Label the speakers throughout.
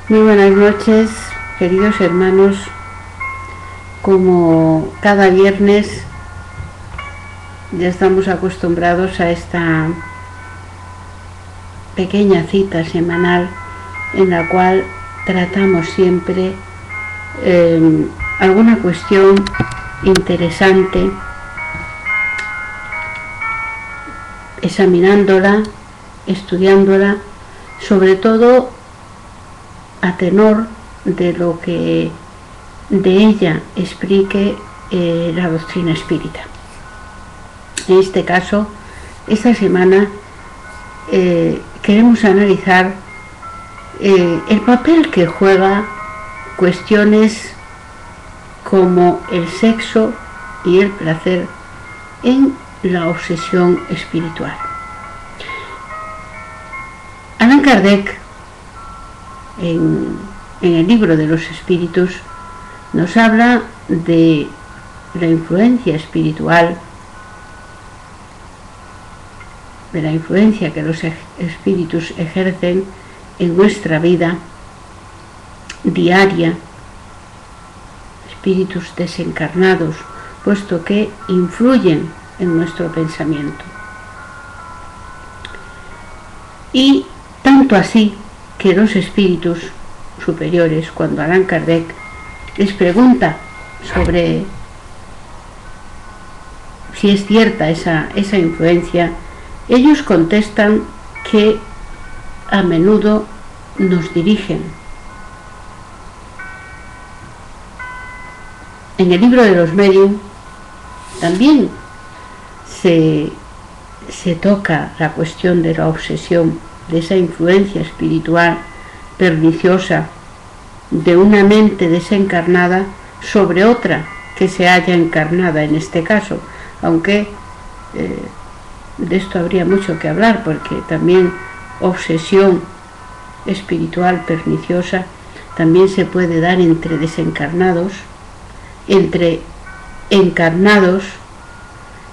Speaker 1: Muy buenas noches, queridos hermanos. Como cada viernes ya estamos acostumbrados a esta pequeña cita semanal en la cual tratamos siempre alguna cuestión interesante, examinándola, estudiándola, sobre todo a tenor de lo que de ella explique la doctrina espírita. En este caso, esta semana queremos analizar el papel que juega cuestiones como el sexo y el placer en la obsesión espiritual. Allan Kardec, en el libro de los espíritus, nos habla de la influencia espiritual, de la influencia que los espíritus ejercen en nuestra vida diaria, espíritus desencarnados, puesto que influyen en nuestro pensamiento. Y tanto así que los espíritus superiores, cuando Allan Kardec les pregunta sobre si es cierta esa influencia, ellos contestan que a menudo nos dirigen. En el libro de los Medium también se toca la cuestión de la obsesión, de esa influencia espiritual perniciosa de una mente desencarnada sobre otra que se haya encarnada en este caso, aunque de esto habría mucho que hablar, porque también obsesión espiritual perniciosa también se puede dar entre desencarnados, entre encarnados,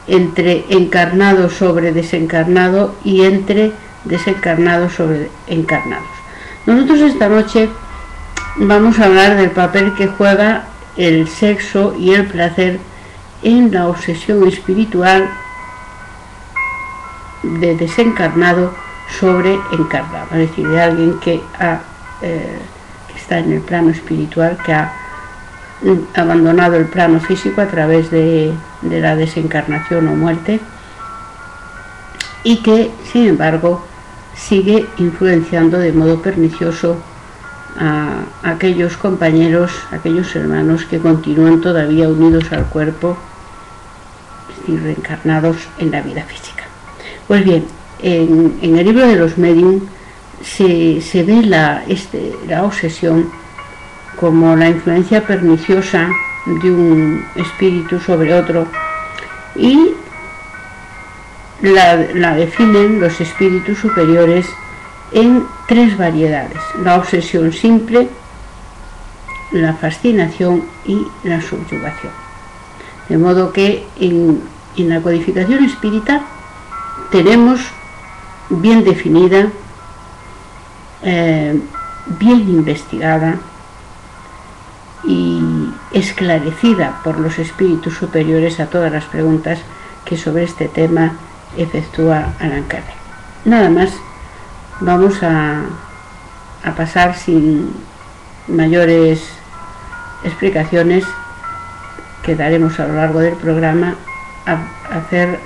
Speaker 1: entre encarnado sobre desencarnado y entre desencarnados sobre encarnados. Nosotros esta noche vamos a hablar del papel que juega el sexo y el placer en la obsesión espiritual de desencarnado sobre encarnado, es decir, de alguien que está en el plano espiritual, que ha abandonado el plano físico a través de la desencarnación o muerte, y que sin embargo sigue influenciando de modo pernicioso a aquellos compañeros, aquellos hermanos que continúan todavía unidos al cuerpo, es decir, reencarnados en la vida física. Pues bien, en el libro de los Medium se ve la obsesión como la influencia perniciosa de un espíritu sobre otro, y la definen los espíritus superiores en tres variedades: la obsesión simple, la fascinación y la subyugación. De modo que en la codificación espírita tenemos bien definida, bien investigada y esclarecida por los espíritus superiores a todas las preguntas que sobre este tema efectúa Allan Kardec. Nada más, vamos a pasar sin mayores explicaciones, que daremos a lo largo del programa, a hacer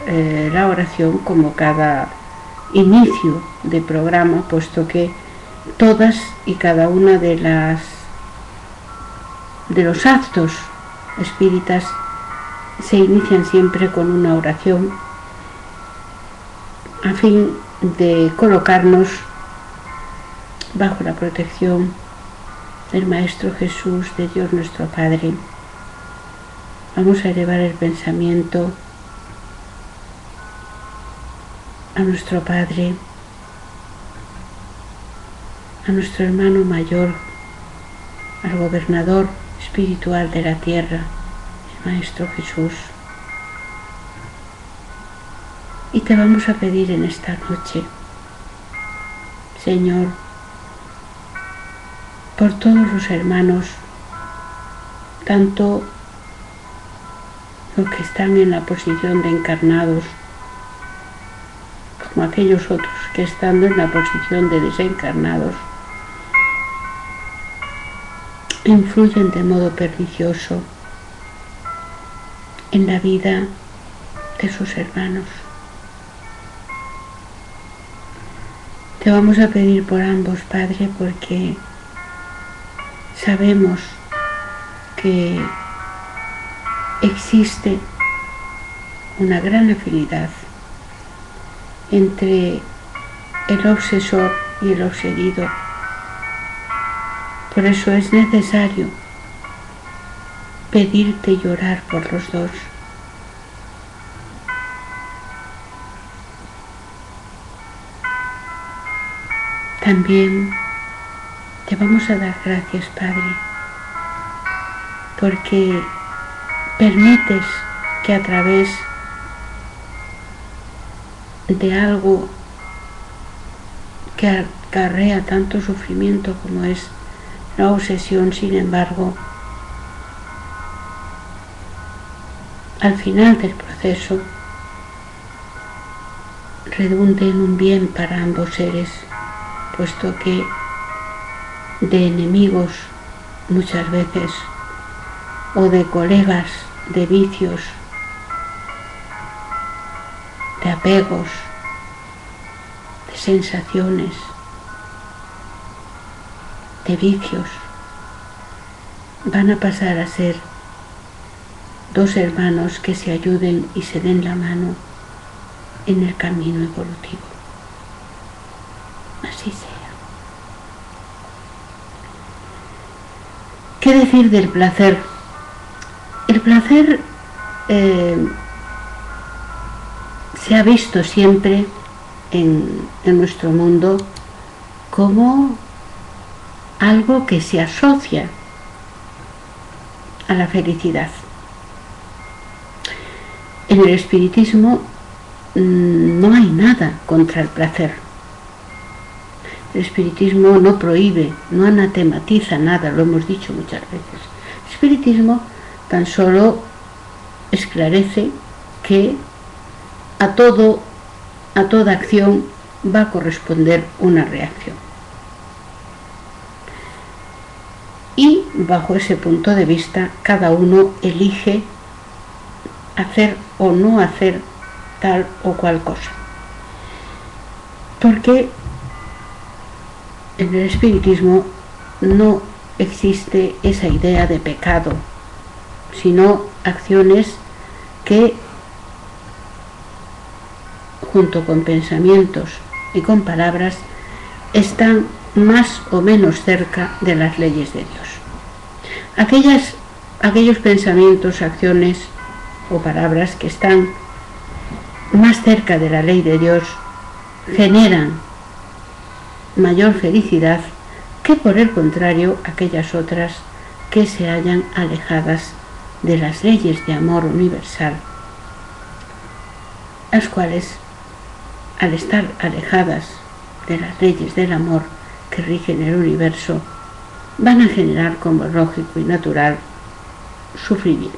Speaker 1: la oración como cada inicio de programa, puesto que todas y cada una de los actos espíritas se inician siempre con una oración, a fin de colocarnos bajo la protección del Maestro Jesús, de Dios nuestro Padre. Vamos a elevar el pensamiento a nuestro Padre, a nuestro hermano mayor, al gobernador espiritual de la tierra, el Maestro Jesús. Y te vamos a pedir en esta noche, Señor, por todos los hermanos, tanto los que están en la posición de encarnados como aquellos otros que estando en la posición de desencarnados influyen de modo pernicioso en la vida de sus hermanos. Te vamos a pedir por ambos, Padre, porque sabemos que existe una gran afinidad entre el obsesor y el obsedido. Por eso es necesario pedirte y orar por los dos. También te vamos a dar gracias, Padre, porque permites que a través de algo que acarrea tanto sufrimiento como es la obsesión, sin embargo, al final del proceso redunde en un bien para ambos seres, puesto que de enemigos muchas veces, o de colegas, de vicios, de apegos, de sensaciones, de vicios, van a pasar a ser dos hermanos que se ayuden y se den la mano en el camino evolutivo. Así sea. ¿Qué decir del placer? El placer se ha visto siempre en nuestro mundo como algo que se asocia a la felicidad. En el espiritismo no hay nada contra el placer. El espiritismo no prohíbe, no anatematiza nada, lo hemos dicho muchas veces. El espiritismo tan solo esclarece que a toda acción va a corresponder una reacción. Y bajo ese punto de vista, cada uno elige hacer o no hacer tal o cual cosa. Porque en el espiritismo no existe esa idea de pecado, sino acciones que, junto con pensamientos y con palabras, están más o menos cerca de las leyes de Dios. Aquellos pensamientos, acciones o palabras que están más cerca de la ley de Dios generan mayor felicidad que, por el contrario, aquellas otras que se hallan alejadas de las leyes de amor universal, las cuales, al estar alejadas de las leyes del amor que rigen el universo, van a generar, como lógico y natural, sufrimiento.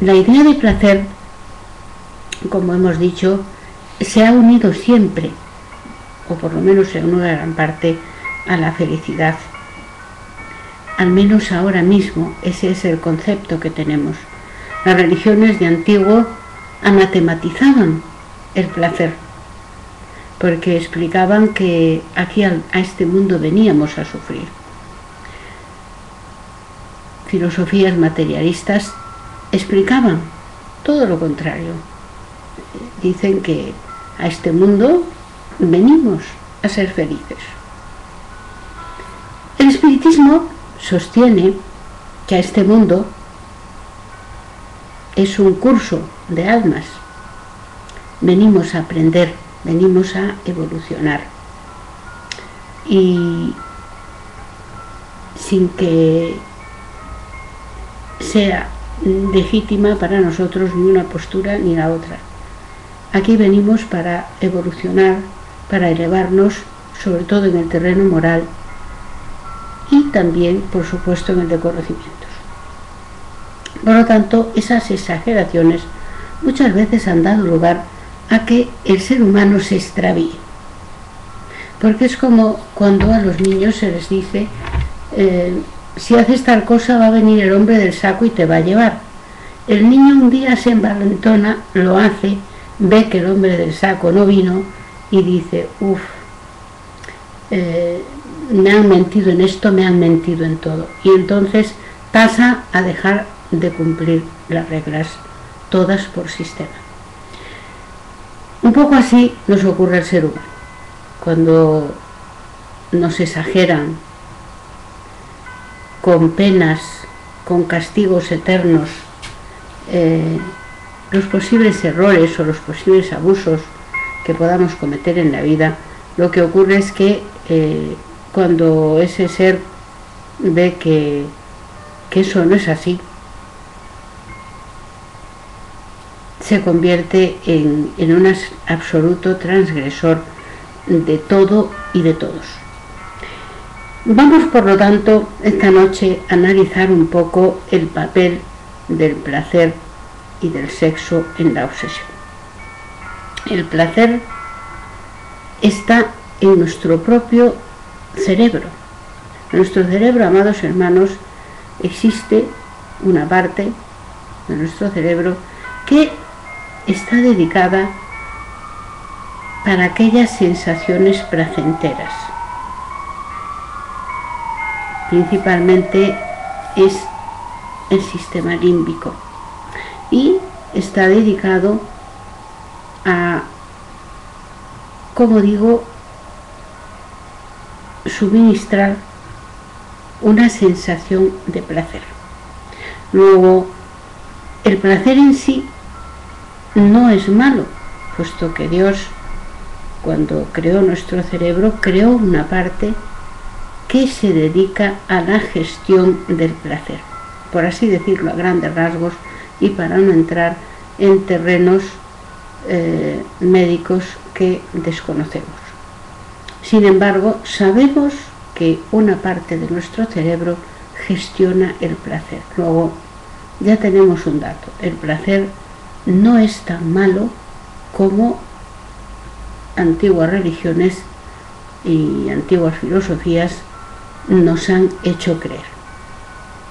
Speaker 1: La idea de placer, como hemos dicho, se ha unido siempre, o por lo menos en una gran parte, a la felicidad. Al menos ahora mismo ese es el concepto que tenemos. Las religiones de antiguo anatematizaban el placer, porque explicaban que aquí a este mundo veníamos a sufrir. Filosofías materialistas explicaban todo lo contrario. Dicen que a este mundo venimos a ser felices. El espiritismo sostiene que a este mundo es un curso de almas. Venimos a aprender, venimos a evolucionar. Y sin que sea legítima para nosotros ni una postura ni la otra. Aquí venimos para evolucionar, para elevarnos sobre todo en el terreno moral y también, por supuesto, en el de conocimientos. Por lo tanto, esas exageraciones muchas veces han dado lugar a que el ser humano se extravíe. Porque es como cuando a los niños se les dice, si haces tal cosa va a venir el hombre del saco y te va a llevar. El niño un día se envalentona, lo hace, ve que el hombre del saco no vino y dice, uff, me han mentido en esto, me han mentido en todo. Y entonces pasa a dejar de cumplir las reglas, todas por sistema. Un poco así nos ocurre al ser humano. Cuando nos exageran con penas, con castigos eternos, los posibles errores o los posibles abusos que podamos cometer en la vida, lo que ocurre es que cuando ese ser ve que eso no es así, se convierte en un absoluto transgresor de todo y de todos. Vamos, por lo tanto, esta noche a analizar un poco el papel del placer y del sexo en la obsesión. El placer está en nuestro propio cerebro. En nuestro cerebro, amados hermanos, existe una parte de nuestro cerebro que está dedicada para aquellas sensaciones placenteras. Principalmente es el sistema límbico y está dedicado a, como digo, suministrar una sensación de placer. Luego, el placer en sí no es malo, puesto que Dios, cuando creó nuestro cerebro, creó una parte que se dedica a la gestión del placer, por así decirlo a grandes rasgos, y para no entrar en terrenos médicos que desconocemos. Sin embargo, sabemos que una parte de nuestro cerebro gestiona el placer. Luego, ya tenemos un dato: el placer no es tan malo como antiguas religiones y antiguas filosofías nos han hecho creer,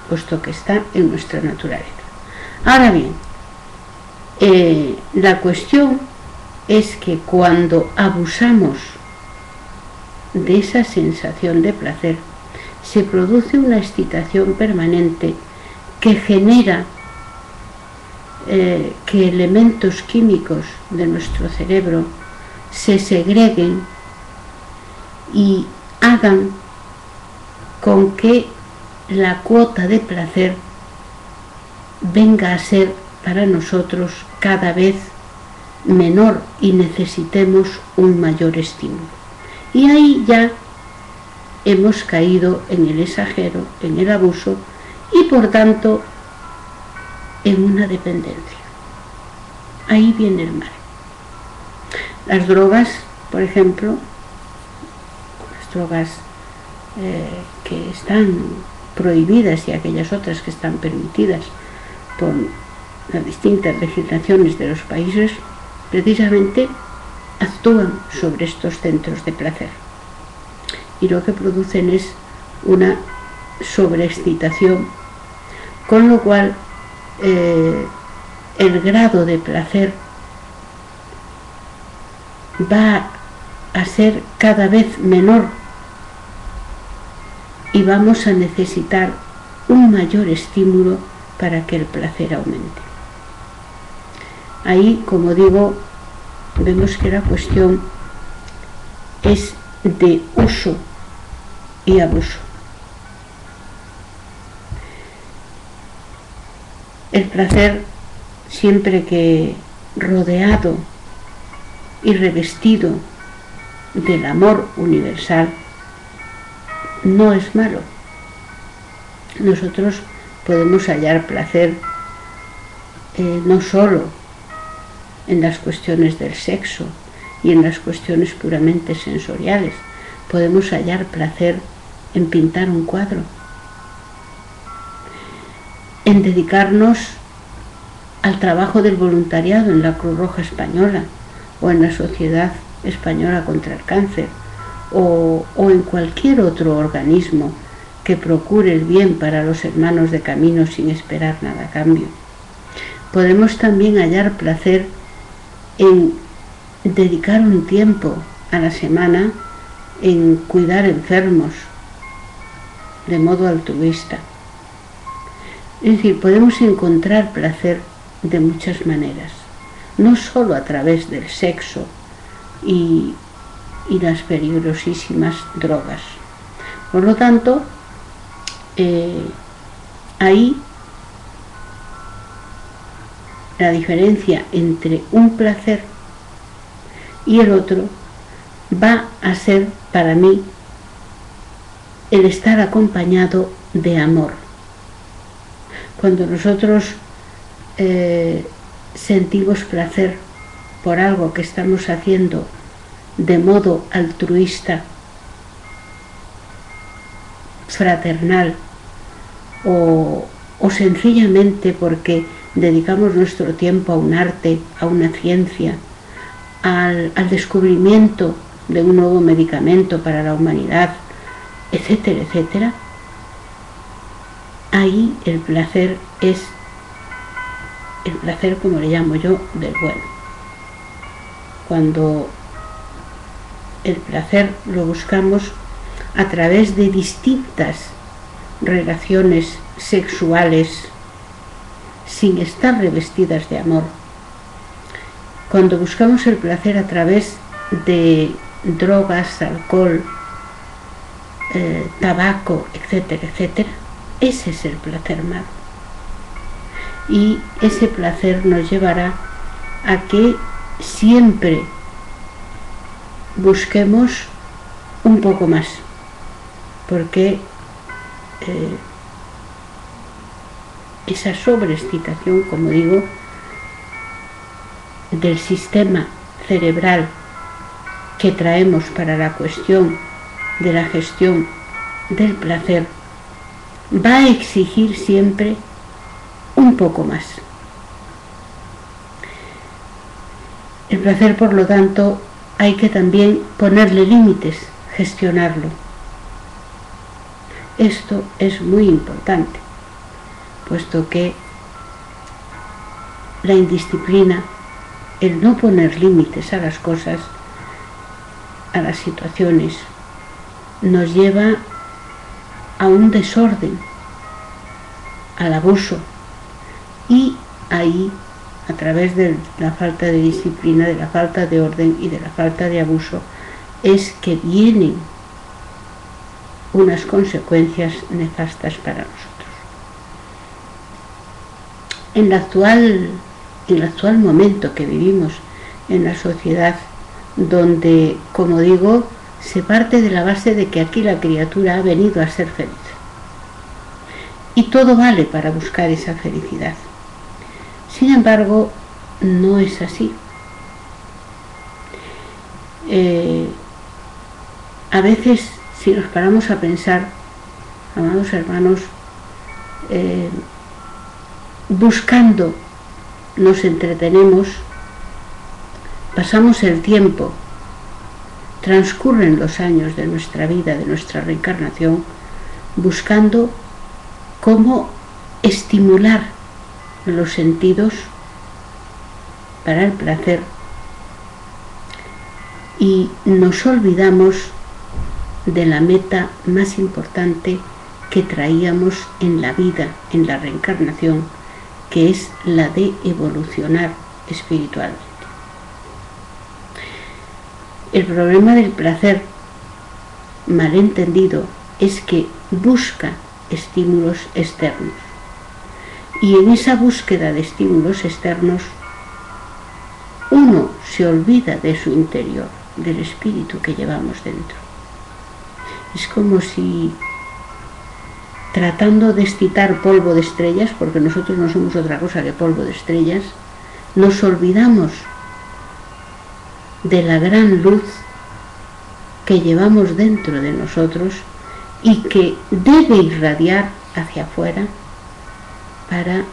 Speaker 1: puesto que está en nuestra naturaleza. Ahora bien, la cuestión es que cuando abusamos de esa sensación de placer, se produce una excitación permanente que genera que elementos químicos de nuestro cerebro se segreguen y hagan con que la cuota de placer venga a ser para nosotros cada vez menor y necesitemos un mayor estímulo. Y ahí ya hemos caído en el exagero, en el abuso y por tanto en una dependencia. Ahí viene el mal. Las drogas, por ejemplo, las drogas que están prohibidas y aquellas otras que están permitidas por las distintas legislaciones de los países, precisamente actúan sobre estos centros de placer y lo que producen es una sobreexcitación, con lo cual el grado de placer va a ser cada vez menor y vamos a necesitar un mayor estímulo para que el placer aumente. Ahí, como digo, vemos que la cuestión es de uso y abuso. El placer, siempre que rodeado y revestido del amor universal, no es malo. Nosotros podemos hallar placer no solo en las cuestiones del sexo y en las cuestiones puramente sensoriales, podemos hallar placer en pintar un cuadro, en dedicarnos al trabajo del voluntariado en la Cruz Roja Española o en la Sociedad Española contra el Cáncer o en cualquier otro organismo que procure el bien para los hermanos de camino sin esperar nada a cambio. Podemos también hallar placer en dedicar un tiempo a la semana en cuidar enfermos de modo altruista. Es decir, podemos encontrar placer de muchas maneras, no solo a través del sexo y las peligrosísimas drogas. Por lo tanto, ahí la diferencia entre un placer y el otro va a ser para mí el estar acompañado de amor. Cuando nosotros sentimos placer por algo que estamos haciendo de modo altruista, fraternal o sencillamente porque dedicamos nuestro tiempo a un arte, a una ciencia, al descubrimiento de un nuevo medicamento para la humanidad, etcétera, etcétera, ahí el placer es el placer, como le llamo yo, del bueno. Cuando el placer lo buscamos a través de distintas relaciones sexuales sin estar revestidas de amor, cuando buscamos el placer a través de drogas, alcohol, tabaco, etcétera, etcétera, ese es el placer malo. Y ese placer nos llevará a que siempre busquemos un poco más, porque esa sobreexcitación, como digo, del sistema cerebral que traemos para la cuestión de la gestión del placer, va a exigir siempre un poco más. El placer, por lo tanto, hay que también ponerle límites, gestionarlo. Esto es muy importante, puesto que la indisciplina, el no poner límites a las cosas, a las situaciones, nos lleva a un desorden, al abuso, y ahí, a través de la falta de disciplina, de la falta de orden y de la falta de abuso, es que vienen unas consecuencias nefastas para nosotros. En el actual momento que vivimos en la sociedad, donde, como digo, se parte de la base de que aquí la criatura ha venido a ser feliz. Y todo vale para buscar esa felicidad. Sin embargo, no es así. A veces, si nos paramos a pensar, amados hermanos, buscando, nos entretenemos, pasamos el tiempo, transcurren los años de nuestra vida, de nuestra reencarnación, buscando cómo estimular los sentidos para el placer, y nos olvidamos de la meta más importante que traíamos en la vida, en la reencarnación, que es la de evolucionar espiritualmente. El problema del placer, mal entendido, es que busca estímulos externos, y en esa búsqueda de estímulos externos uno se olvida de su interior, del espíritu que llevamos dentro. Es como si, tratando de excitar polvo de estrellas, porque nosotros no somos otra cosa que polvo de estrellas, nos olvidamos de la gran luz que llevamos dentro de nosotros y que debe irradiar hacia afuera para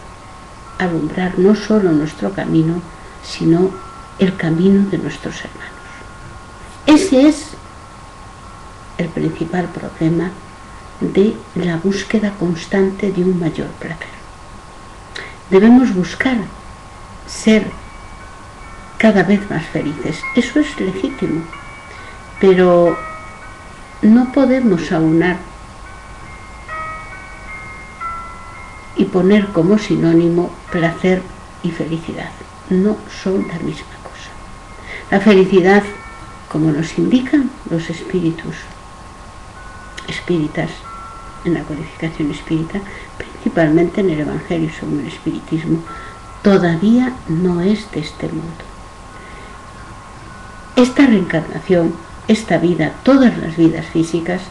Speaker 1: alumbrar no solo nuestro camino, sino el camino de nuestros hermanos. Ese es el principal problema de la búsqueda constante de un mayor placer. Debemos buscar ser cada vez más felices. Eso es legítimo, pero no podemos aunar y poner como sinónimo placer y felicidad. No son la misma cosa. La felicidad, como nos indican los espíritas en la codificación espírita, principalmente en el Evangelio según el espiritismo, todavía no es de este mundo. Esta reencarnación, esta vida, todas las vidas físicas,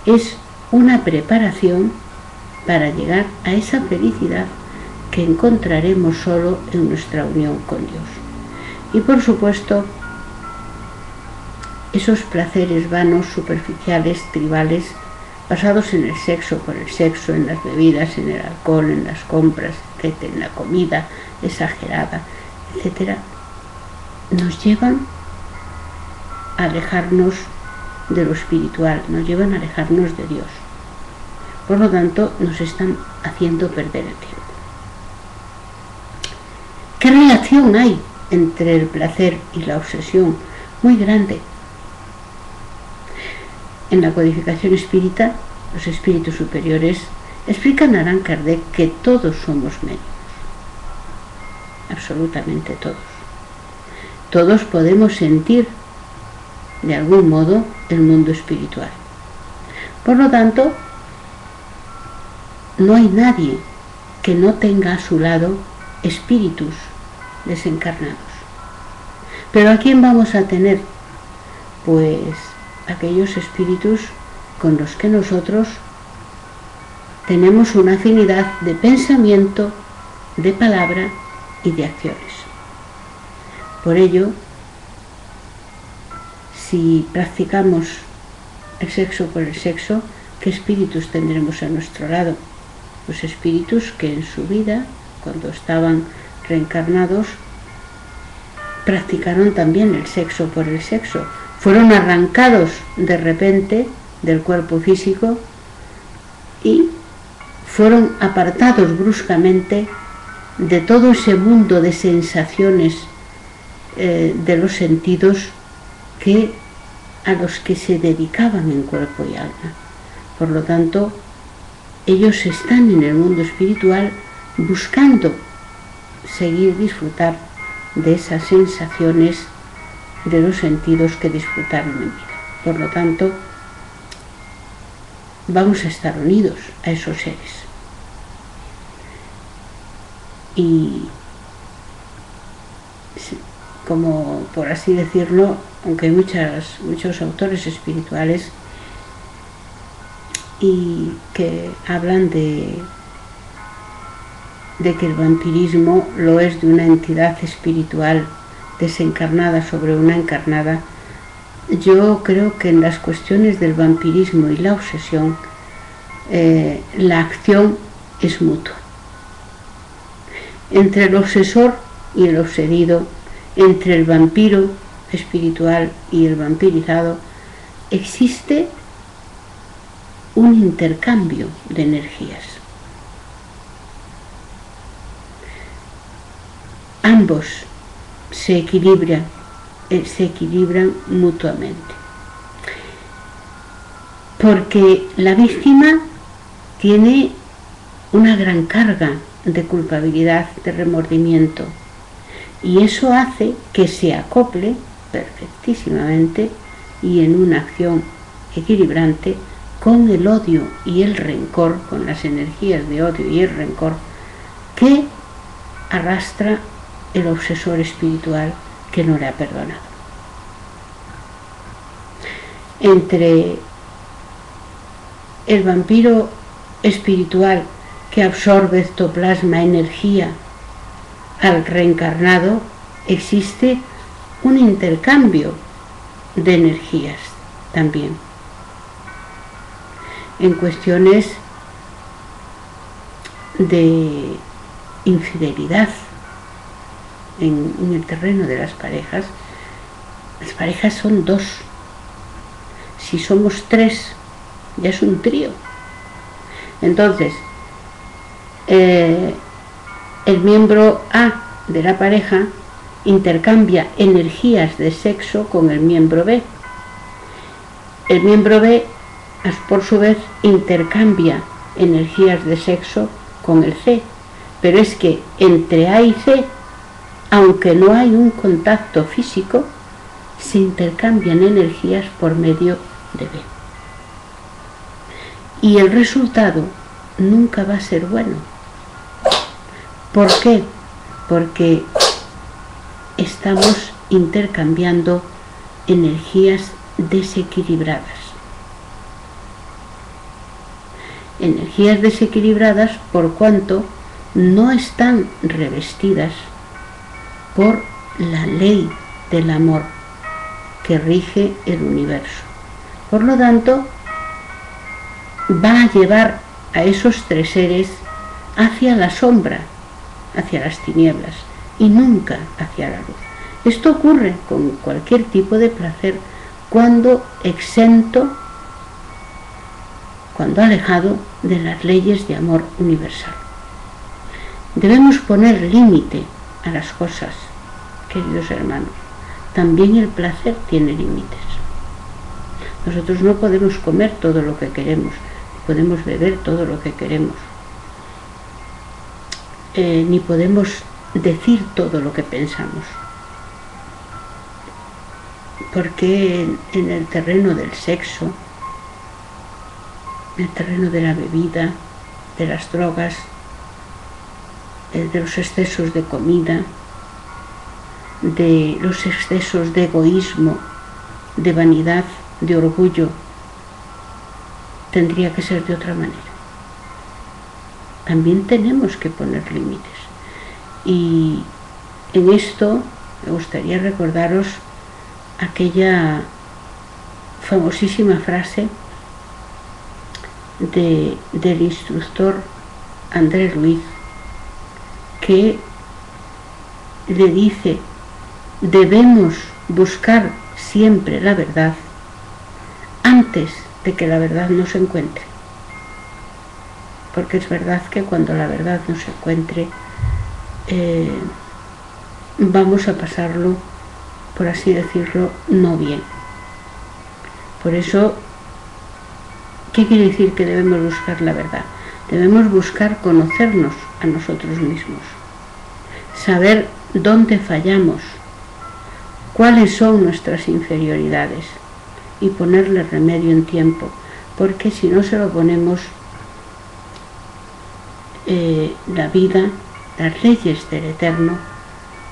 Speaker 1: es una preparación para llegar a esa felicidad que encontraremos solo en nuestra unión con Dios. Y por supuesto, esos placeres vanos, superficiales, tribales, basados en el sexo por el sexo, en las bebidas, en el alcohol, en las compras, etc., en la comida exagerada, etc., nos llevan a alejarnos de lo espiritual, nos llevan a alejarnos de Dios. Por lo tanto, nos están haciendo perder el tiempo. ¿Qué relación hay entre el placer y la obsesión? Muy grande. En la codificación espírita, los espíritus superiores explican a Allan Kardec que todos somos médicos. Absolutamente todos. Todos podemos sentir de algún modo el mundo espiritual. Por lo tanto, no hay nadie que no tenga a su lado espíritus desencarnados. ¿Pero a quién vamos a tener? Pues aquellos espíritus con los que nosotros tenemos una afinidad de pensamiento, de palabra y de acciones. Por ello, si practicamos el sexo por el sexo, ¿qué espíritus tendremos a nuestro lado? Los espíritus que en su vida, cuando estaban reencarnados, practicaron también el sexo por el sexo. Fueron arrancados de repente del cuerpo físico y fueron apartados bruscamente de todo ese mundo de sensaciones de los sentidos a los que se dedicaban en cuerpo y alma. Por lo tanto, ellos están en el mundo espiritual buscando seguir disfrutar de esas sensaciones de los sentidos que disfrutaron en vida. Por lo tanto, vamos a estar unidos a esos seres. Y, como por así decirlo, aunque hay muchos autores espirituales y que hablan de que el vampirismo lo es de una entidad espiritual desencarnada sobre una encarnada, yo creo que en las cuestiones del vampirismo y la obsesión, la acción es mutua. Entre el obsesor y el obsedido, entre el vampiro espiritual y el vampirizado, existe un intercambio de energías. Ambos se equilibran mutuamente. Porque la víctima tiene una gran carga de culpabilidad, de remordimiento, y eso hace que se acople perfectísimamente y en una acción equilibrante con el odio y el rencor, con las energías de odio y el rencor que arrastra el obsesor espiritual que no le ha perdonado. Entre el vampiro espiritual que absorbe ectoplasma, energía, al reencarnado, existe un intercambio de energías, también. En cuestiones de infidelidad, en el terreno de las parejas son dos. Si somos tres, ya es un trío. Entonces, el miembro A de la pareja intercambia energías de sexo con el miembro B. El miembro B, por su vez, intercambia energías de sexo con el C. Pero es que entre A y C, aunque no hay un contacto físico, se intercambian energías por medio de B. Y el resultado nunca va a ser bueno. ¿Por qué? Porque estamos intercambiando energías desequilibradas. Energías desequilibradas por cuanto no están revestidas por la ley del amor que rige el universo. Por lo tanto, va a llevar a esos tres seres hacia la sombra, hacia las tinieblas, y nunca hacia la luz. Esto ocurre con cualquier tipo de placer cuando exento, cuando alejado de las leyes de amor universal. Debemos poner límite a las cosas, queridos hermanos. También el placer tiene límites. Nosotros no podemos comer todo lo que queremos, podemos beber todo lo que queremos, ni podemos decir todo lo que pensamos. Porque en el terreno del sexo, en el terreno de la bebida, de las drogas, de los excesos de comida, de los excesos de egoísmo, de vanidad, de orgullo, tendría que ser de otra manera. También tenemos que poner límites. Y en esto me gustaría recordaros aquella famosísima frase del instructor André Luiz, que le dice: debemos buscar siempre la verdad antes de que la verdad no se encuentre. Porque es verdad que cuando la verdad no se encuentre, vamos a pasarlo, por así decirlo, no bien. Por eso, ¿qué quiere decir que debemos buscar la verdad? Debemos buscar conocernos a nosotros mismos, saber dónde fallamos, cuáles son nuestras inferioridades y ponerle remedio en tiempo, porque si no se lo ponemos, la vida, las leyes del Eterno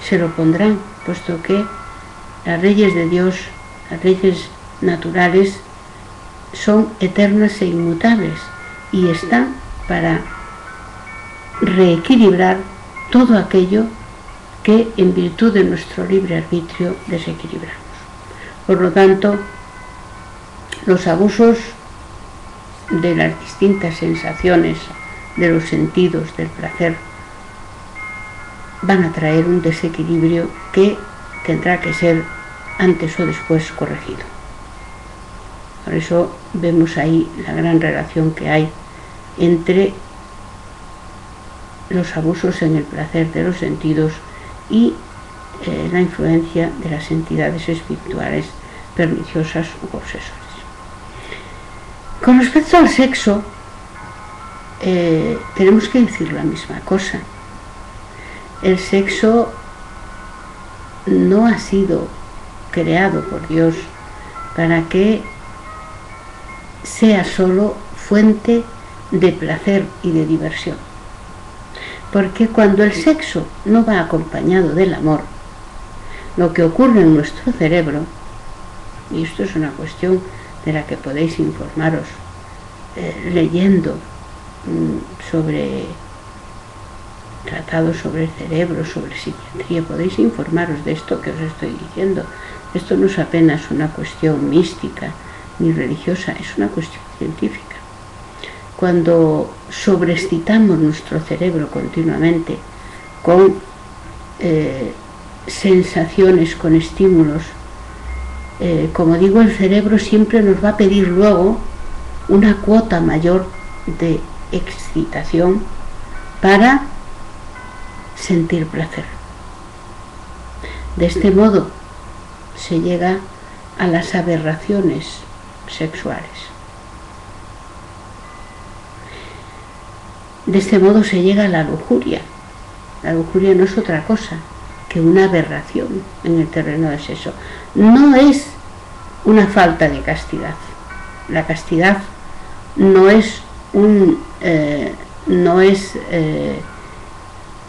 Speaker 1: se lo pondrán, puesto que las leyes de Dios, las leyes naturales, son eternas e inmutables y están para reequilibrar todo aquello que en virtud de nuestro libre arbitrio desequilibramos. Por lo tanto, los abusos de las distintas sensaciones, de los sentidos, del placer, van a traer un desequilibrio que tendrá que ser antes o después corregido. Por eso vemos ahí la gran relación que hay entre los abusos en el placer de los sentidos y la influencia de las entidades espirituales perniciosas u obsesores. Con respecto al sexo, tenemos que decir la misma cosa. El sexo no ha sido creado por Dios para que sea solo fuente de placer y de diversión. Porque cuando el sexo no va acompañado del amor, lo que ocurre en nuestro cerebro, y esto es una cuestión de la que podéis informaros leyendo sobre tratados sobre el cerebro, sobre psiquiatría, podéis informaros de esto que os estoy diciendo. Esto no es apenas una cuestión mística ni religiosa, es una cuestión científica. Cuando sobreexcitamos nuestro cerebro continuamente con sensaciones, con estímulos, como digo, el cerebro siempre nos va a pedir luego una cuota mayor de excitación para sentir placer. De este modo se llega a las aberraciones sexuales. De este modo se llega a la lujuria. La lujuria no es otra cosa que una aberración en el terreno del sexo. No es una falta de castidad. La castidad no es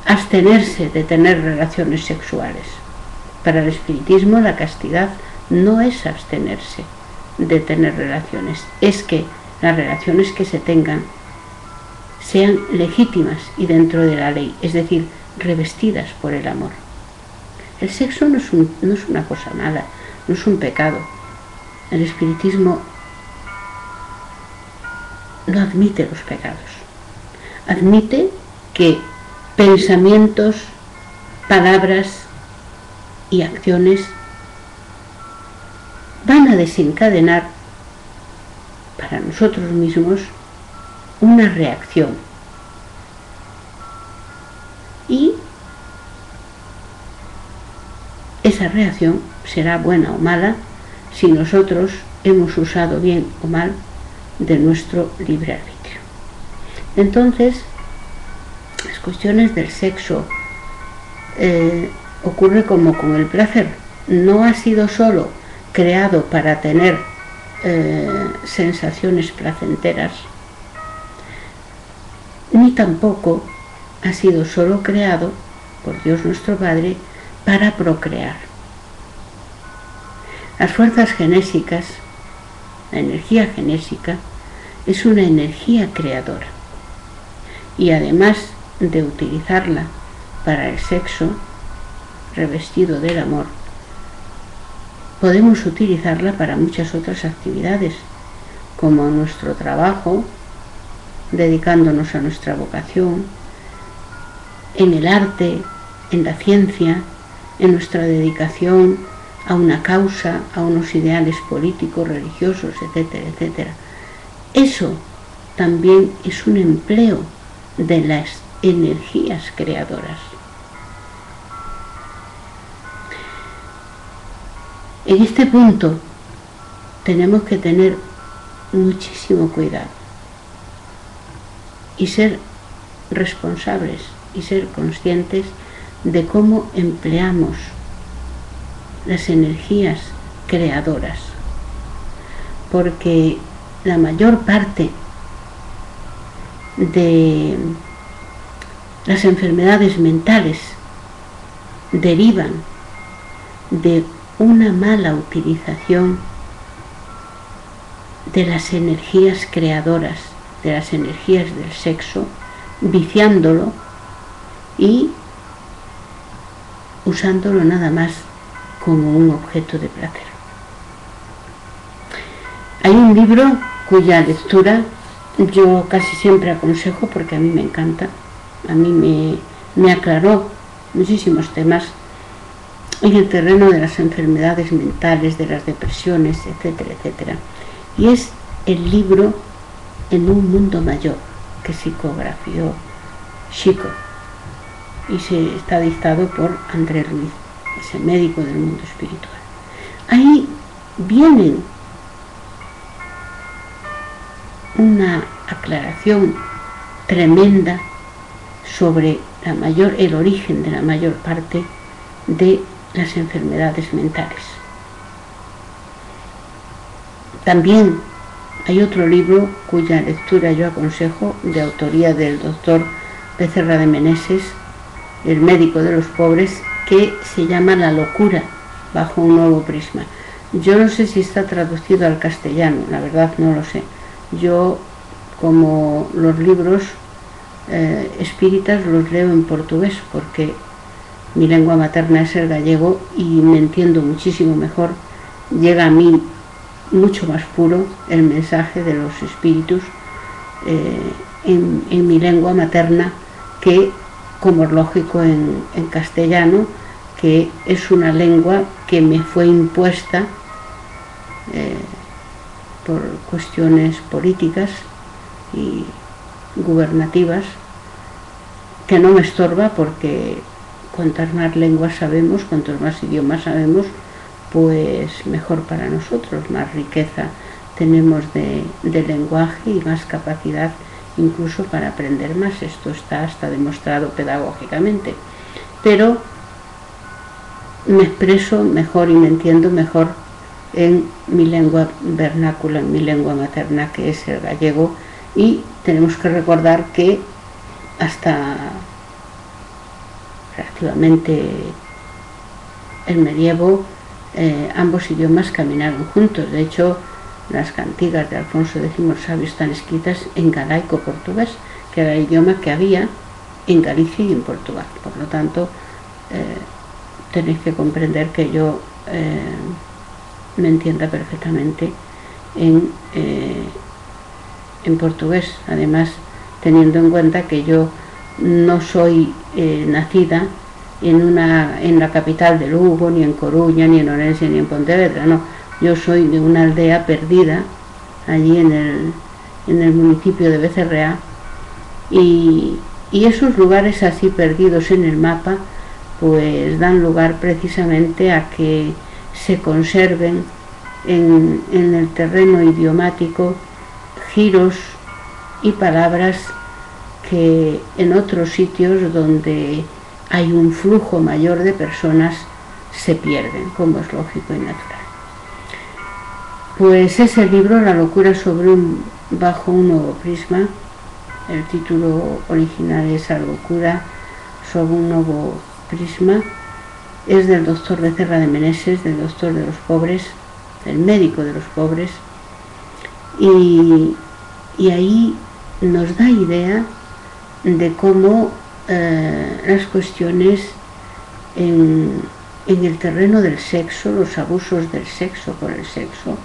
Speaker 1: abstenerse de tener relaciones sexuales. Para el espiritismo la castidad no es abstenerse de tener relaciones, es que las relaciones que se tengan sean legítimas y dentro de la ley, es decir, revestidas por el amor. El sexo no es una cosa mala, no es un pecado. El espiritismo no admite los pecados. Admite que pensamientos, palabras y acciones van a desencadenar para nosotros mismos una reacción. Y esa reacción será buena o mala si nosotros hemos usado bien o mal de nuestro libre arbitrio. Entonces, las cuestiones del sexo ocurre como con el placer. No ha sido solo creado para tener sensaciones placenteras, ni tampoco ha sido solo creado por Dios nuestro Padre para procrear. Las fuerzas genésicas, la energía genésica, es una energía creadora. Y además de utilizarla para el sexo, revestido del amor, podemos utilizarla para muchas otras actividades, como nuestro trabajo, dedicándonos a nuestra vocación, en el arte, en la ciencia, en nuestra dedicación a una causa, a unos ideales políticos, religiosos, etcétera, etcétera. Eso también es un empleo de las energías creadoras. En este punto tenemos que tener muchísimo cuidado y ser responsables y ser conscientes de cómo empleamos las energías creadoras, porque la mayor parte de las enfermedades mentales derivan de una mala utilización de las energías creadoras, de las energías del sexo, viciándolo y usándolo nada más como un objeto de placer. Hay un libro cuya lectura yo casi siempre aconsejo porque a mí me encanta, a mí me aclaró muchísimos temas en el terreno de las enfermedades mentales, de las depresiones, etcétera, etcétera. Y es el libro En un mundo mayor, que psicografió Chico, y está dictado por André Ruiz, ese médico del mundo espiritual. Ahí vienen una aclaración tremenda sobre el origen de la mayor parte de las enfermedades mentales. También hay otro libro cuya lectura yo aconsejo, de autoría del doctor Becerra de Meneses, el médico de los pobres, que se llama La locura bajo un nuevo prisma. Yo no sé si está traducido al castellano, la verdad no lo sé. Yo, como los libros espíritas, los leo en portugués porque mi lengua materna es el gallego y me entiendo muchísimo mejor, llega a mí mucho más puro el mensaje de los espíritus en mi lengua materna que, como es lógico, en castellano, que es una lengua que me fue impuesta por cuestiones políticas y gubernativas, que no me estorba, porque cuantas más lenguas sabemos, cuantos más idiomas sabemos, pues mejor para nosotros, más riqueza tenemos de lenguaje y más capacidad incluso para aprender más. Esto está hasta demostrado pedagógicamente, pero me expreso mejor y me entiendo mejor en mi lengua vernácula, en mi lengua materna, que es el gallego. Y tenemos que recordar que hasta relativamente el medievo ambos idiomas caminaron juntos. De hecho, las cantigas de Alfonso X el Sabio están escritas en galaico-portugués, que era el idioma que había en Galicia y en Portugal. Por lo tanto, tenéis que comprender que yo me entienda perfectamente en portugués, además teniendo en cuenta que yo no soy nacida en la capital de Lugo, ni en Coruña, ni en Orense, ni en Pontevedra, no. Yo soy de una aldea perdida allí en el municipio de Becerreá, y esos lugares así perdidos en el mapa pues dan lugar precisamente a que se conserven en el terreno idiomático giros y palabras que en otros sitios donde hay un flujo mayor de personas se pierden, como es lógico y natural. Pues ese libro, La locura bajo un nuevo prisma, el título original es La locura sobre un nuevo prisma, es del doctor Becerra de Meneses, del doctor de los pobres, el médico de los pobres, y ahí nos da idea de cómo las cuestiones en el terreno del sexo, los abusos del sexo por el sexo,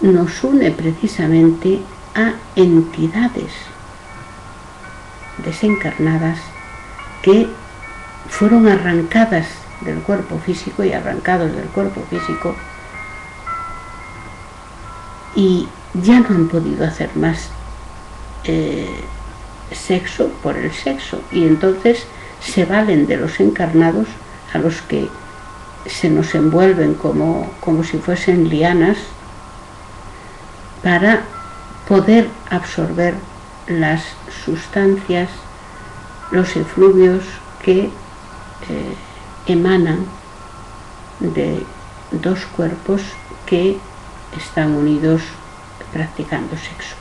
Speaker 1: nos une precisamente a entidades desencarnadas que fueron arrancadas del cuerpo físico y arrancados del cuerpo físico, y ya no han podido hacer más sexo por el sexo, y entonces se valen de los encarnados, a los que se nos envuelven como si fuesen lianas, para poder absorber las sustancias, los efluvios que emanan de dos cuerpos que están unidos practicando sexo.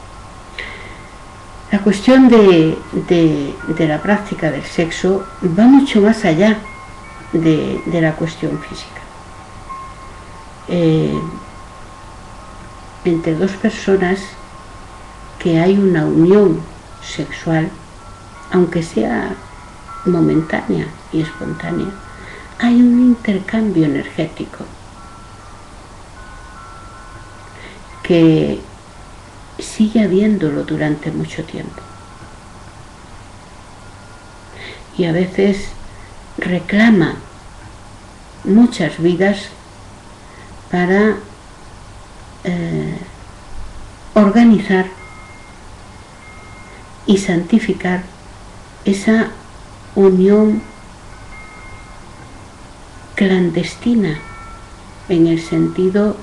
Speaker 1: La cuestión de la práctica del sexo va mucho más allá de la cuestión física. Entre dos personas que hay una unión sexual, aunque sea momentánea y espontánea, hay un intercambio energético que sigue habiéndolo durante mucho tiempo, y a veces reclama muchas vidas para organizar y santificar esa unión clandestina, en el sentido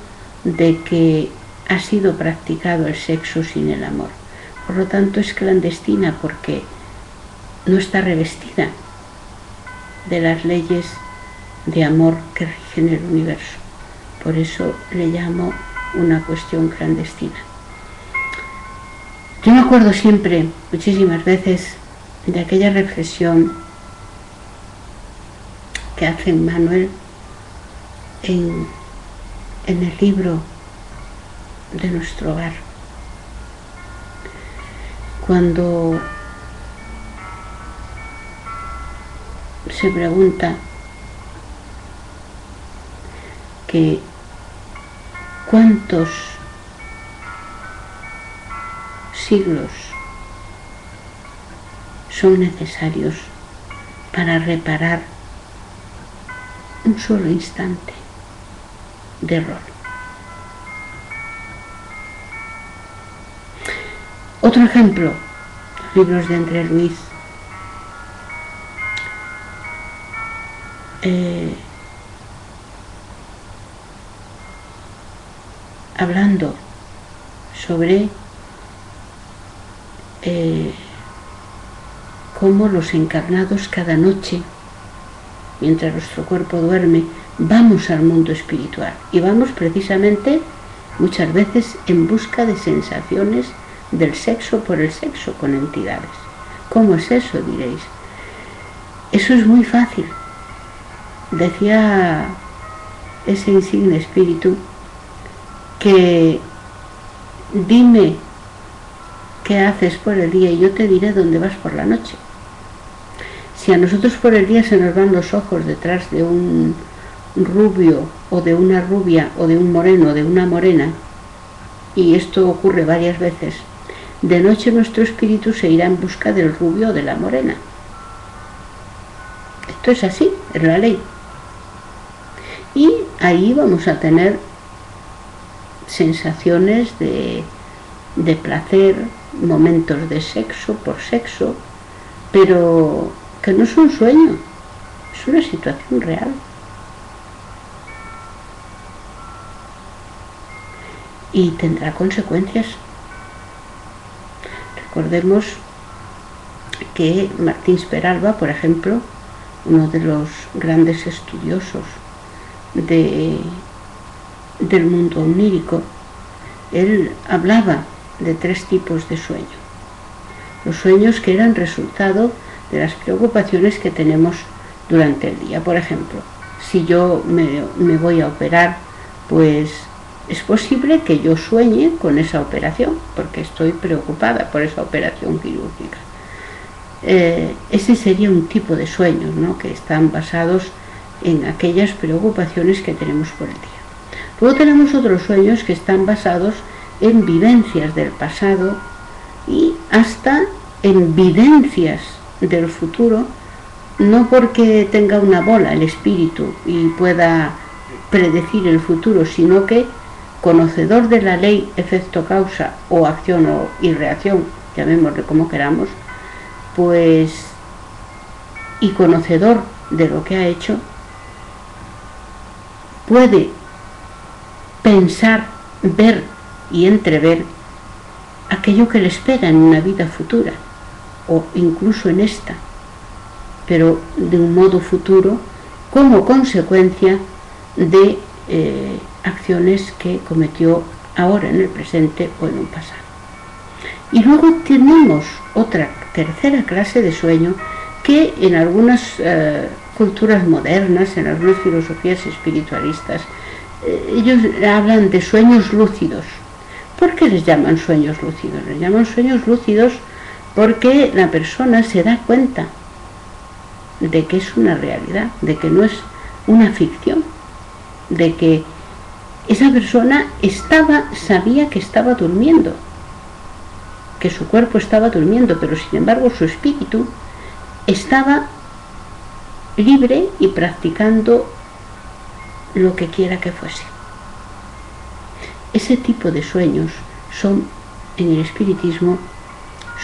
Speaker 1: de que ha sido practicado el sexo sin el amor. Por lo tanto, es clandestina porque no está revestida de las leyes de amor que rigen el universo. Por eso le llamo una cuestión clandestina. Yo me acuerdo siempre, muchísimas veces, de aquella reflexión que hace Manuel en el libro de nuestro hogar, cuando se pregunta que cuántos siglos son necesarios para reparar un solo instante de error. Otro ejemplo, libros de André Luiz. Hablando sobre cómo los encarnados cada noche, mientras nuestro cuerpo duerme, vamos al mundo espiritual y vamos precisamente muchas veces en busca de sensaciones del sexo por el sexo con entidades. ¿Cómo es eso?, diréis. Eso es muy fácil. Decía ese insigne espíritu que dime qué haces por el día y yo te diré dónde vas por la noche. Si a nosotros por el día se nos van los ojos detrás de un rubio o de una rubia o de un moreno o de una morena, y esto ocurre varias veces, de noche nuestro espíritu se irá en busca del rubio o de la morena. Esto es así, es la ley. Y ahí vamos a tener sensaciones de placer, momentos de sexo por sexo, pero que no es un sueño, es una situación real. Y tendrá consecuencias. Recordemos que Martín Peralba, por ejemplo, uno de los grandes estudiosos del mundo onírico, él hablaba de 3 tipos de sueño. Los sueños que eran resultado de las preocupaciones que tenemos durante el día. Por ejemplo, si yo me voy a operar, pues es posible que yo sueñe con esa operación, porque estoy preocupada por esa operación quirúrgica. Ese sería un tipo de sueños, ¿no?, que están basados en aquellas preocupaciones que tenemos por el día. Luego tenemos otros sueños que están basados en vivencias del pasado y hasta en videncias del futuro, no porque tenga una bola el espíritu y pueda predecir el futuro, sino que, conocedor de la ley efecto-causa o acción y reacción, llamémosle como queramos, pues, y conocedor de lo que ha hecho, puede pensar, ver y entrever aquello que le espera en una vida futura o incluso en esta, pero de un modo futuro como consecuencia de acciones que cometió ahora en el presente o en un pasado. Y luego tenemos otra tercera clase de sueño que en algunas culturas modernas, en algunas filosofías espiritualistas, ellos hablan de sueños lúcidos. ¿Por qué les llaman sueños lúcidos? Les llaman sueños lúcidos porque la persona se da cuenta de que es una realidad, de que no es una ficción, de que esa persona sabía que estaba durmiendo, que su cuerpo estaba durmiendo, pero sin embargo su espíritu estaba libre y practicando lo que quiera que fuese. Ese tipo de sueños son, en el espiritismo,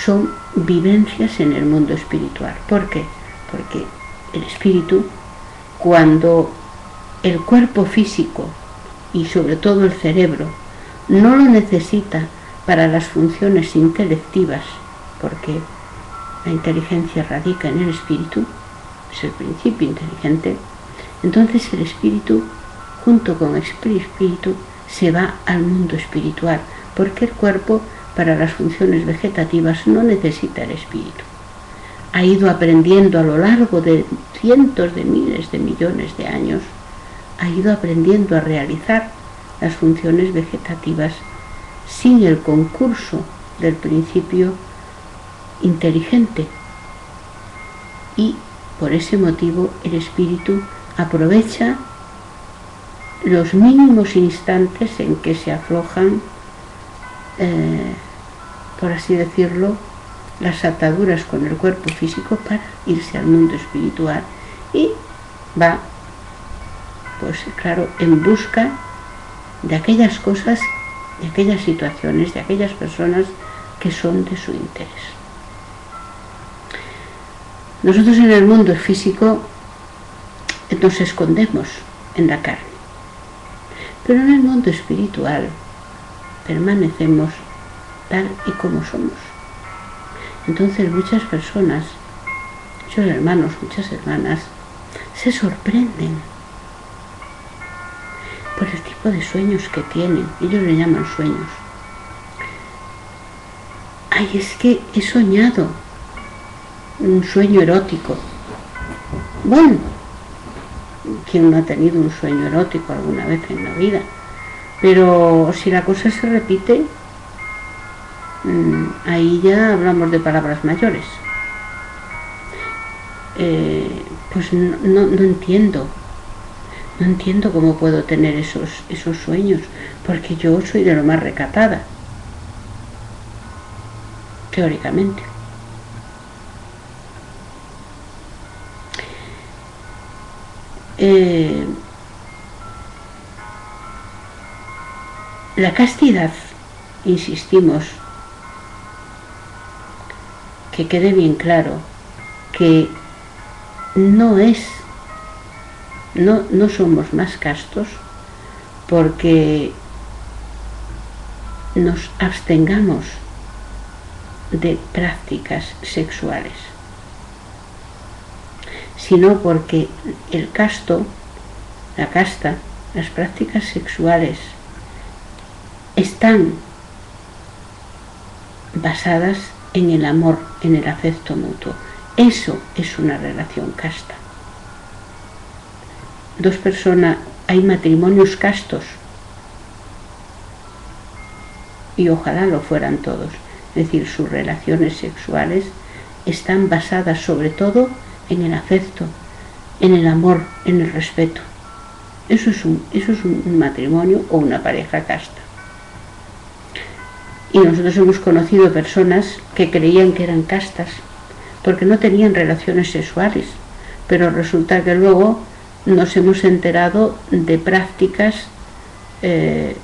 Speaker 1: son vivencias en el mundo espiritual. ¿Por qué? Porque el espíritu, cuando el cuerpo físico y sobre todo el cerebro no lo necesita para las funciones intelectivas, porque la inteligencia radica en el espíritu, es el principio inteligente, entonces el espíritu, junto con el espíritu, se va al mundo espiritual, porque el cuerpo, para las funciones vegetativas, no necesita el espíritu. Ha ido aprendiendo a lo largo de cientos de miles de millones de años, ha ido aprendiendo a realizar las funciones vegetativas sin el concurso del principio inteligente. Y por ese motivo el espíritu aprovecha los mínimos instantes en que se aflojan por así decirlo, las ataduras con el cuerpo físico para irse al mundo espiritual y va, pues claro, en busca de aquellas cosas, de aquellas situaciones, de aquellas personas que son de su interés. Nosotros en el mundo físico nos escondemos en la carne, pero en el mundo espiritual permanecemos tal y como somos. Entonces muchas personas, muchos hermanos, muchas hermanas, se sorprenden por el tipo de sueños que tienen. Ellos le llaman sueños. Ay, es que he soñado un sueño erótico. Bueno, ¿quién no ha tenido un sueño erótico alguna vez en la vida? Pero si la cosa se repite, ahí ya hablamos de palabras mayores. Pues no entiendo. No entiendo cómo puedo tener esos sueños, porque yo soy de lo más recatada, teóricamente. La castidad, insistimos, que quede bien claro que no somos más castos porque nos abstengamos de prácticas sexuales, sino porque el casto, la casta, las prácticas sexuales están basadas en el amor, en el afecto mutuo. Eso es una relación casta. Dos personas, hay matrimonios castos y ojalá lo fueran todos, es decir, sus relaciones sexuales están basadas sobre todo en el afecto, en el amor, en el respeto. Eso es un matrimonio o una pareja casta. Y nosotros hemos conocido personas que creían que eran castas porque no tenían relaciones sexuales, pero resulta que luego nos hemos enterado de prácticas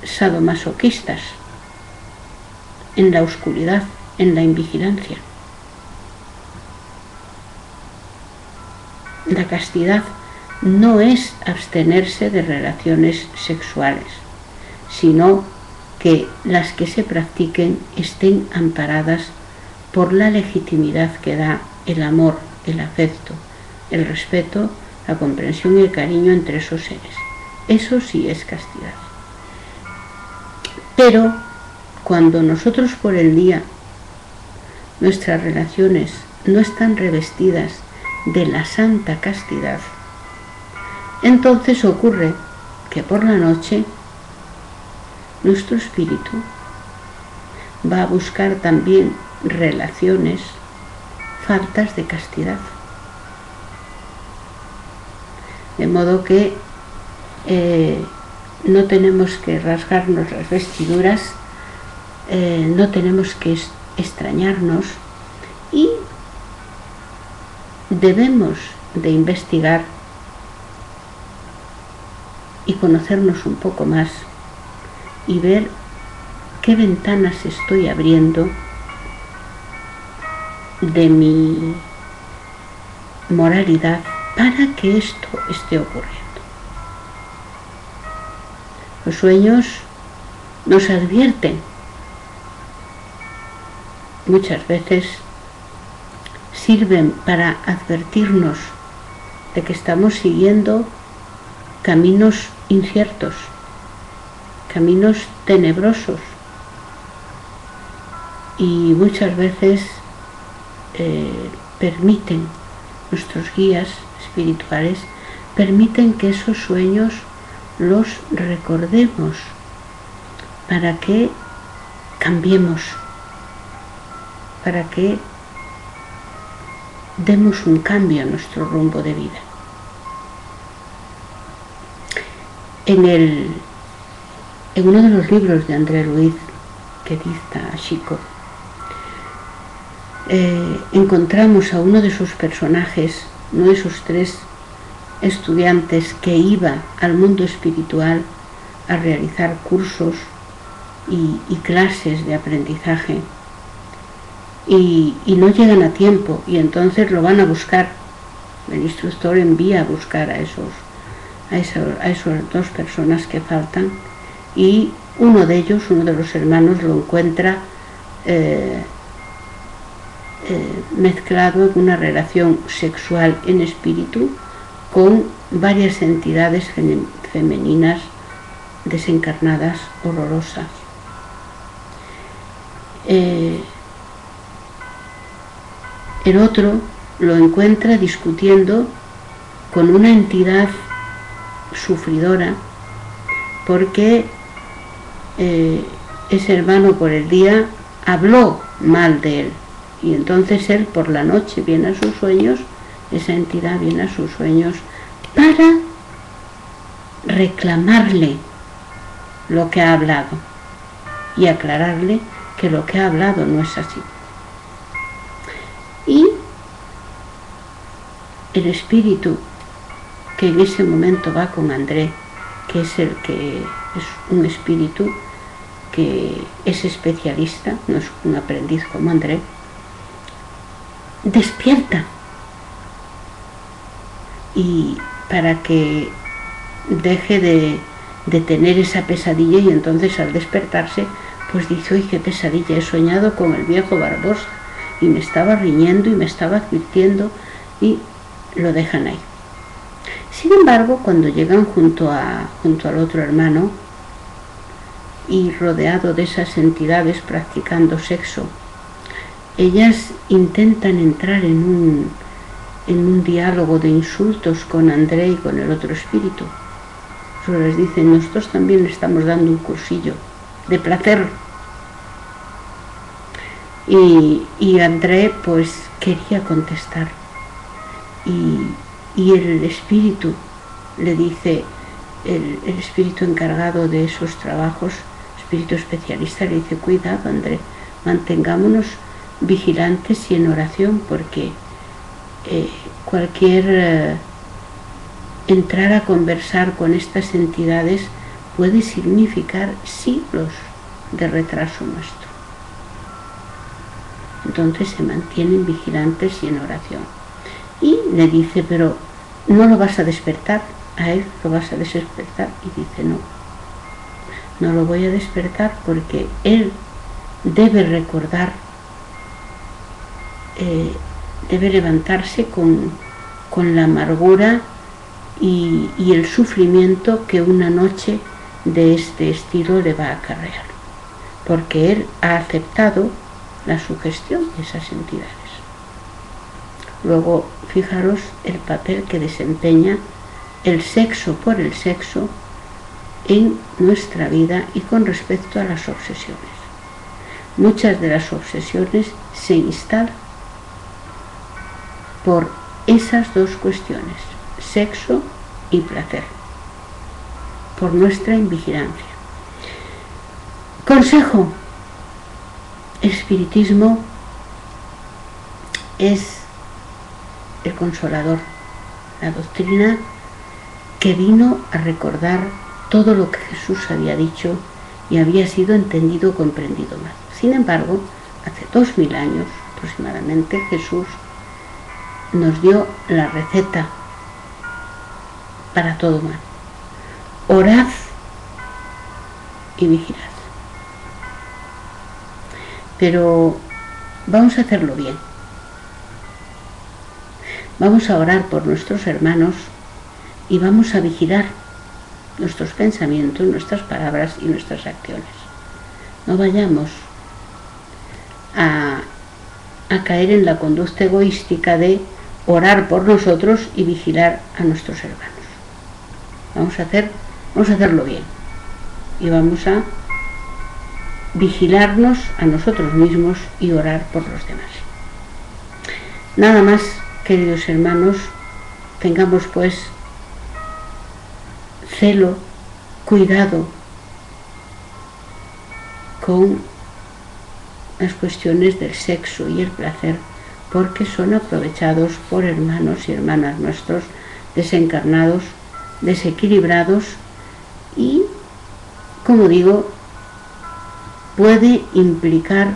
Speaker 1: sadomasoquistas en la oscuridad, en la invigilancia. La castidad no es abstenerse de relaciones sexuales, sino que las que se practiquen estén amparadas por la legitimidad que da el amor, el afecto, el respeto, la comprensión y el cariño entre esos seres. Eso sí es castidad. Pero cuando nosotros por el día nuestras relaciones no están revestidas de la santa castidad, entonces ocurre que por la noche nuestro espíritu va a buscar también relaciones faltas de castidad. De modo que no tenemos que rasgarnos las vestiduras, no tenemos que extrañarnos y debemos de investigar y conocernos un poco más y ver qué ventanas estoy abriendo de mi moralidad para que esto esté ocurriendo. Los sueños nos advierten muchas veces, sirven para advertirnos de que estamos siguiendo caminos inciertos, caminos tenebrosos, y muchas veces permiten, nuestros guías espirituales permiten que esos sueños los recordemos para que cambiemos, para que demos un cambio a nuestro rumbo de vida. En uno de los libros de André Luiz, que dicta Chico, encontramos a uno de sus personajes, uno de esos tres estudiantes que iba al mundo espiritual a realizar cursos y clases de aprendizaje y no llegan a tiempo, y entonces lo van a buscar. El instructor envía a buscar a esas dos personas que faltan, y uno de ellos, uno de los hermanos, lo encuentra mezclado en una relación sexual en espíritu con varias entidades femeninas desencarnadas, horrorosas. El otro lo encuentra discutiendo con una entidad sufridora porque ese hermano por el día habló mal de él, y entonces él por la noche viene a sus sueños, esa entidad viene a sus sueños para reclamarle lo que ha hablado y aclararle que lo que ha hablado no es así. Y el espíritu que en ese momento va con André, que es un espíritu que es especialista, no es un aprendiz como André, despierta, y para que deje de tener esa pesadilla, y entonces al despertarse pues dice: ¡ay, qué pesadilla! He soñado con el viejo Barbosa y me estaba riñendo y me estaba advirtiendo, y lo dejan ahí. Sin embargo, cuando llegan junto al otro hermano y rodeado de esas entidades practicando sexo, ellas intentan entrar en un diálogo de insultos con André y con el otro espíritu. Solo les dicen: nosotros también le estamos dando un cursillo de placer. Y André pues quería contestar, y el espíritu le dice, el espíritu encargado de esos trabajos, espíritu especialista, le dice: cuidado, André, mantengámonos vigilantes y en oración, porque cualquier entrar a conversar con estas entidades puede significar siglos de retraso nuestro. Entonces se mantienen vigilantes y en oración. Y le dice: pero no lo vas a despertar, a él lo vas a despertar. Y dice: no lo voy a despertar, porque él debe recordar, debe levantarse con la amargura y el sufrimiento que una noche de este estilo le va a acarrear, porque él ha aceptado la sugestión de esas entidades. Luego, fijaros el papel que desempeña el sexo por el sexo en nuestra vida y con respecto a las obsesiones. Muchas de las obsesiones se instalan por esas dos cuestiones, sexo y placer, por nuestra invigilancia. Consejo: el espiritismo es el consolador, la doctrina que vino a recordar todo lo que Jesús había dicho y había sido entendido o comprendido mal. Sin embargo, hace 2000 años aproximadamente, Jesús nos dio la receta para todo mal: orad y vigilad. Pero vamos a hacerlo bien. Vamos a orar por nuestros hermanos y vamos a vigilar nuestros pensamientos, nuestras palabras y nuestras acciones. No vayamos a caer en la conducta egoística de orar por nosotros y vigilar a nuestros hermanos. Vamos a hacerlo bien, y vamos a vigilarnos a nosotros mismos y orar por los demás. Nada más, queridos hermanos, tengamos pues celo, cuidado con las cuestiones del sexo y el placer, porque son aprovechados por hermanos y hermanas nuestros desencarnados, desequilibrados y, como digo, puede implicar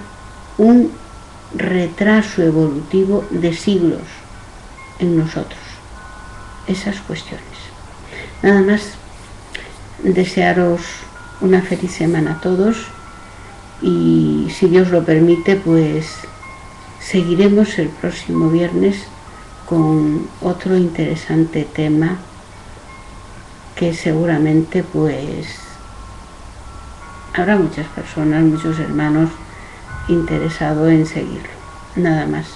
Speaker 1: un retraso evolutivo de siglos en nosotros, esas cuestiones. Nada más, desearos una feliz semana a todos y, si Dios lo permite, pues seguiremos el próximo viernes con otro interesante tema que seguramente pues habrá muchas personas, muchos hermanos interesados en seguirlo. Nada más.